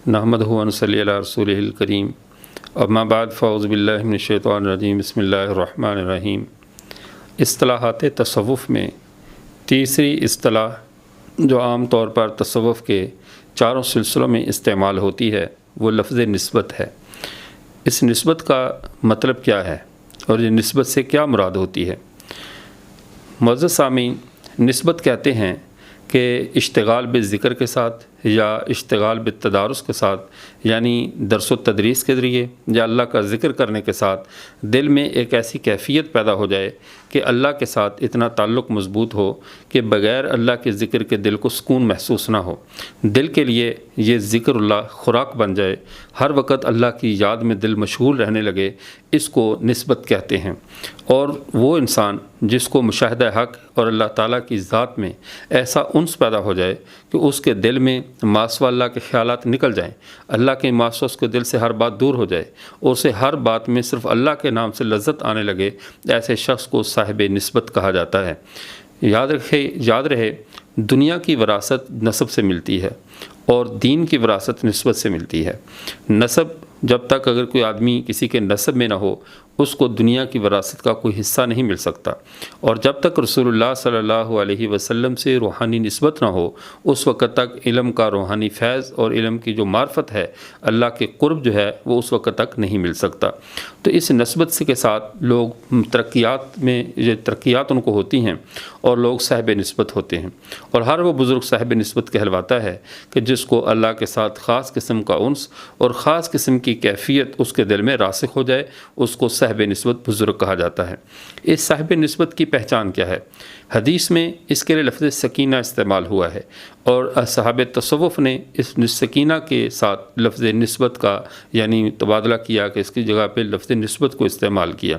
نحمدہ و نصلی علی رسولہ الکریم اما بعد فاعوذ باللہ من الشیطان الرجیم بسم اللہ الرحمن الرحیم۔ اصطلاحات تصوف میں تیسری اصطلاح جو عام طور پر تصوف کے چاروں سلسلوں میں استعمال ہوتی ہے وہ لفظ نسبت ہے۔ اس نسبت کا مطلب کیا ہے اور یہ نسبت سے کیا مراد ہوتی ہے؟ معزز سامعین، نسبت کہتے ہیں کہ اشتغال بالذکر کے ساتھ یا اشتغال بالتدارس کے ساتھ، یعنی درس و تدریس کے ذریعے یا اللہ کا ذکر کرنے کے ساتھ دل میں ایک ایسی کیفیت پیدا ہو جائے کہ اللہ کے ساتھ اتنا تعلق مضبوط ہو کہ بغیر اللہ کے ذکر کے دل کو سکون محسوس نہ ہو، دل کے لیے یہ ذکر اللہ خوراک بن جائے، ہر وقت اللہ کی یاد میں دل مشغول رہنے لگے، اس کو نسبت کہتے ہیں۔ اور وہ انسان جس کو مشاہدہ حق اور اللہ تعالیٰ کی ذات میں ایسا انس پیدا ہو جائے کہ اس کے دل میں ماسوا اللہ کے خیالات نکل جائیں، اللہ کے ماسوا اس کے دل سے ہر بات دور ہو جائے اور اسے ہر بات میں صرف اللہ کے نام سے لذت آنے لگے، ایسے شخص کو صاحب نسبت کہا جاتا ہے۔ یاد رہے دنیا کی وراثت نسب سے ملتی ہے اور دین کی وراثت نسبت سے ملتی ہے۔ نسب جب تک اگر کوئی آدمی کسی کے نسب میں نہ ہو اس کو دنیا کی وراثت کا کوئی حصہ نہیں مل سکتا، اور جب تک رسول اللہ صلی اللہ علیہ وسلم سے روحانی نسبت نہ ہو اس وقت تک علم کا روحانی فیض اور علم کی جو معرفت ہے، اللہ کے قرب جو ہے، وہ اس وقت تک نہیں مل سکتا۔ تو اس نسبت سے کے ساتھ لوگ ترقیات میں یہ ترقیات ان کو ہوتی ہیں اور لوگ صاحب نسبت ہوتے ہیں، اور ہر وہ بزرگ صاحب نسبت کہلواتا ہے کہ جس کو اللہ کے ساتھ خاص قسم کا انس اور خاص قسم کی کیفیت اس کے دل میں راسخ ہو جائے، اس کو صاحب نسبت بزرگ کہا جاتا ہے۔ اس صاحب نسبت کی پہچان کیا ہے؟ حدیث میں اس کے لیے لفظ سکینہ استعمال ہوا ہے، اور اصحاب تصوف نے اس سکینہ کے ساتھ لفظ نسبت کا یعنی تبادلہ کیا کہ اس کی جگہ پہ لفظ نسبت کو استعمال کیا۔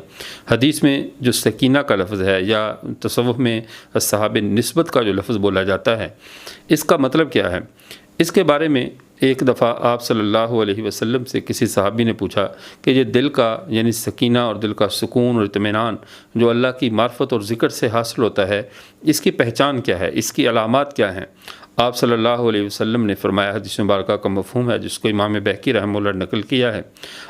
حدیث میں جو سکینہ کا لفظ ہے یا تصوف میں اصحاب نسبت کا جو لفظ بولا جاتا ہے، اس کا مطلب کیا ہے؟ اس کے بارے میں ایک دفعہ آپ صلی اللہ علیہ وسلم سے کسی صحابی نے پوچھا کہ یہ دل کا یعنی سکینہ اور دل کا سکون اور اطمینان جو اللہ کی معرفت اور ذکر سے حاصل ہوتا ہے، اس کی پہچان کیا ہے، اس کی علامات کیا ہیں؟ آپ صلی اللہ علیہ وسلم نے فرمایا، حدیث مبارکہ کا مفہوم ہے جس کو امام بہقی رحمہ اللہ نے نقل کیا ہے،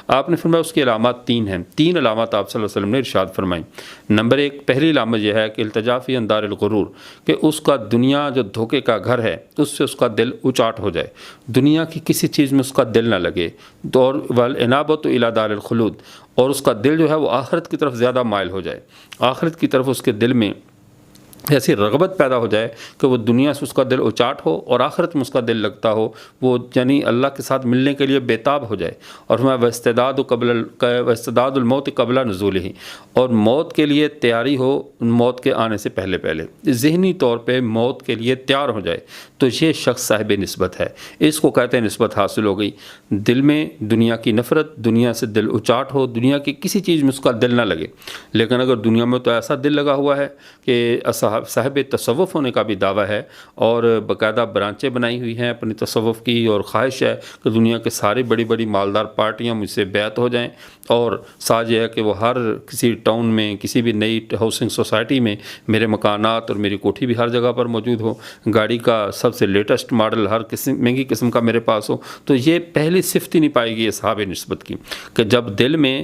آپ نے فرمایا اس کی علامات تین ہیں۔ تین علامات آپ صلی اللہ علیہ وسلم نے ارشاد فرمائیں۔ نمبر ایک، پہلی علامت یہ ہے کہ التجا فی اندار الغرور، کہ اس کا دنیا جو دھوکے کا گھر ہے اس سے اس کا دل اچاٹ ہو جائے، دنیا کی کسی چیز میں اس کا دل نہ لگے، اور والانابۃ الی دار الخلود، اور اس کا دل جو ہے وہ آخرت کی طرف زیادہ مائل ہو جائے، آخرت کی طرف اس کے دل میں ایسی رغبت پیدا ہو جائے کہ وہ دنیا سے اس کا دل اچاٹ ہو اور آخرت میں اس کا دل لگتا ہو، وہ یعنی اللہ کے ساتھ ملنے کے لیے بےتاب ہو جائے۔ اور واستعداد الموت قبل نزولہ، اور موت کے لیے تیاری ہو موت کے آنے سے پہلے ذہنی طور پہ موت کے لیے تیار ہو جائے، تو یہ شخص صاحب نسبت ہے۔ اس کو کہتے ہیں نسبت حاصل ہو گئی۔ دل میں دنیا کی نفرت، دنیا سے دل اچاٹ ہو، دنیا کی کسی چیز میں اس کا دل نہ لگے، لیکن اگر دنیا میں تو ایسا دل لگا ہوا ہے کہ صاحب تصوف ہونے کا بھی دعویٰ ہے اور باقاعدہ برانچیں بنائی ہوئی ہیں اپنی تصوف کی، اور خواہش ہے کہ دنیا کے ساری بڑی بڑی مالدار پارٹیاں مجھ سے بیعت ہو جائیں، اور ساز یہ ہے کہ وہ ہر کسی ٹاؤن میں کسی بھی نئی ہاؤسنگ سوسائٹی میں میرے مکانات اور میری کوٹھی بھی ہر جگہ پر موجود ہو، گاڑی کا سب سے لیٹسٹ ماڈل ہر مہنگی قسم کا میرے پاس ہو۔ تو یہ پہلی صفت ہی نہیں پائے گی اصحاب نسبت کی، کہ جب دل میں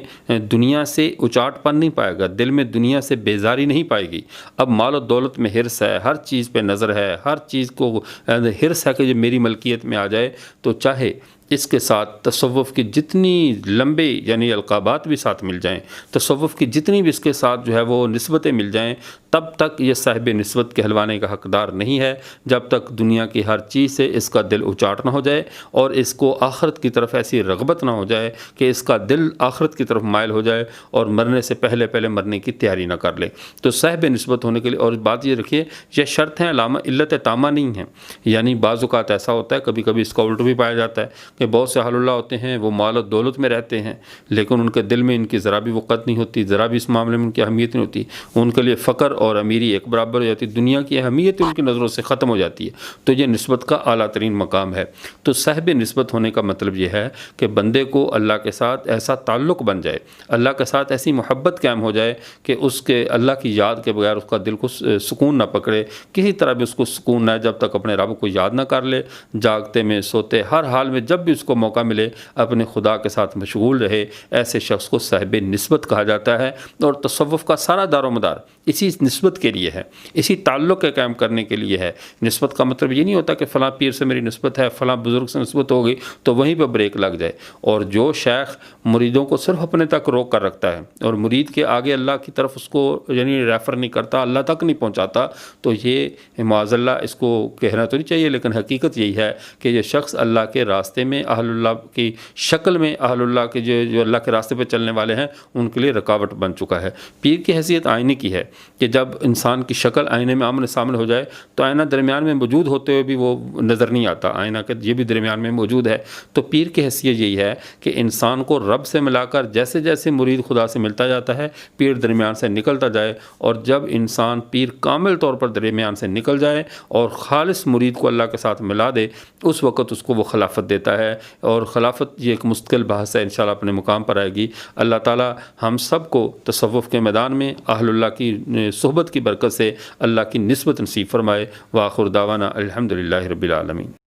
دنیا سے اچاٹ پن نہیں پائے گا، دل میں دنیا سے بیزاری نہیں پائے گی، اب مال و دولت میں حرص ہے، ہر چیز پہ نظر ہے، ہر چیز کو حرص ہے کہ یہ میری ملکیت میں آ جائے، تو چاہے اس کے ساتھ تصوف کی جتنی لمبے یعنی القابات بھی ساتھ مل جائیں، تصوف کی جتنی بھی اس کے ساتھ جو ہے وہ نسبتیں مل جائیں، تب تک یہ صاحب نسبت کہلوانے کا حقدار نہیں ہے، جب تک دنیا کی ہر چیز سے اس کا دل اچاٹ نہ ہو جائے اور اس کو آخرت کی طرف ایسی رغبت نہ ہو جائے کہ اس کا دل آخرت کی طرف مائل ہو جائے اور مرنے سے پہلے مرنے کی تیاری نہ کر لے۔ تو صاحب نسبت ہونے کے لیے، اور بات یہ رکھیے یہ شرط ہیں، علامہ علت تامہ نہیں ہے، یعنی بعض اوقات ایسا ہوتا ہے، کبھی کبھی اس کا الٹ بھی پایا جاتا ہے کہ بہت سے اہل اللہ ہوتے ہیں، وہ مال و دولت میں رہتے ہیں لیکن ان کے دل میں ان کی ذرا بھی وقت نہیں ہوتی، ذرا بھی اس معاملے میں ان کی اہمیت نہیں ہوتی، ان کے لیے فقر اور امیری ایک برابر ہو جاتی، دنیا کی اہمیت ان کی نظروں سے ختم ہو جاتی ہے۔ تو یہ نسبت کا اعلیٰ ترین مقام ہے۔ تو صاحب نسبت ہونے کا مطلب یہ ہے کہ بندے کو اللہ کے ساتھ ایسا تعلق بن جائے، اللہ کے ساتھ ایسی محبت قائم ہو جائے کہ اس کے اللہ کی یاد کے بغیر اس کا دل کو سکون نہ پکڑے، کسی طرح بھی اس کو سکون نہ، جب تک اپنے رب کو یاد نہ کر لے، جاگتے میں سوتے ہر حال میں جب بھی اس کو موقع ملے اپنے خدا کے ساتھ مشغول رہے، ایسے شخص کو صاحب نسبت کہا جاتا ہے۔ اور تصوف کا سارا دار و مدار اسی نسبت کے لیے ہے، اسی تعلق کے قائم کرنے کے لیے ہے۔ نسبت کا مطلب یہ نہیں ہوتا کہ فلاں پیر سے میری نسبت ہے، فلاں بزرگ سے نسبت ہوگی تو وہیں پہ بریک لگ جائے۔ اور جو شیخ مریدوں کو صرف اپنے تک روک کر رکھتا ہے اور مرید کے آگے اللہ کی طرف اس کو یعنی ریفر نہیں کرتا، اللہ تک نہیں پہنچاتا، تو یہ معاذ اللہ اس کو کہنا تو نہیں چاہیے، لیکن حقیقت یہی ہے کہ یہ شخص اللہ کے راستے میں اہل اللہ کی شکل میں اہل اللہ کے جو اللہ کے راستے پہ چلنے والے ہیں ان کے لیے رکاوٹ بن چکا ہے۔ پیر کی حیثیت آئینے کی ہے کہ جب انسان کی شکل آئینے میں آمنے سامنے ہو جائے تو آئینہ درمیان میں موجود ہوتے ہوئے بھی وہ نظر نہیں آتا، آئینہ کہ یہ بھی درمیان میں موجود ہے۔ تو پیر کی حیثیت یہی ہے کہ انسان کو رب سے ملا کر جیسے جیسے مرید خدا سے ملتا جاتا ہے پیر درمیان سے نکلتا جائے، اور جب انسان پیر کامل طور پر درمیان سے نکل جائے اور خالص مرید کو اللہ کے ساتھ ملا دے، اس وقت اس کو وہ خلافت دیتا ہے۔ اور خلافت یہ ایک مستقل بحث ہے، انشاءاللہ اپنے مقام پر آئے گی۔ اللہ تعالی ہم سب کو تصوف کے میدان میں اہل اللہ کی صحبت کی برکت سے اللہ کی نسبت نصیب فرمائے۔ وآخر دعوانا الحمدللہ رب العالمین۔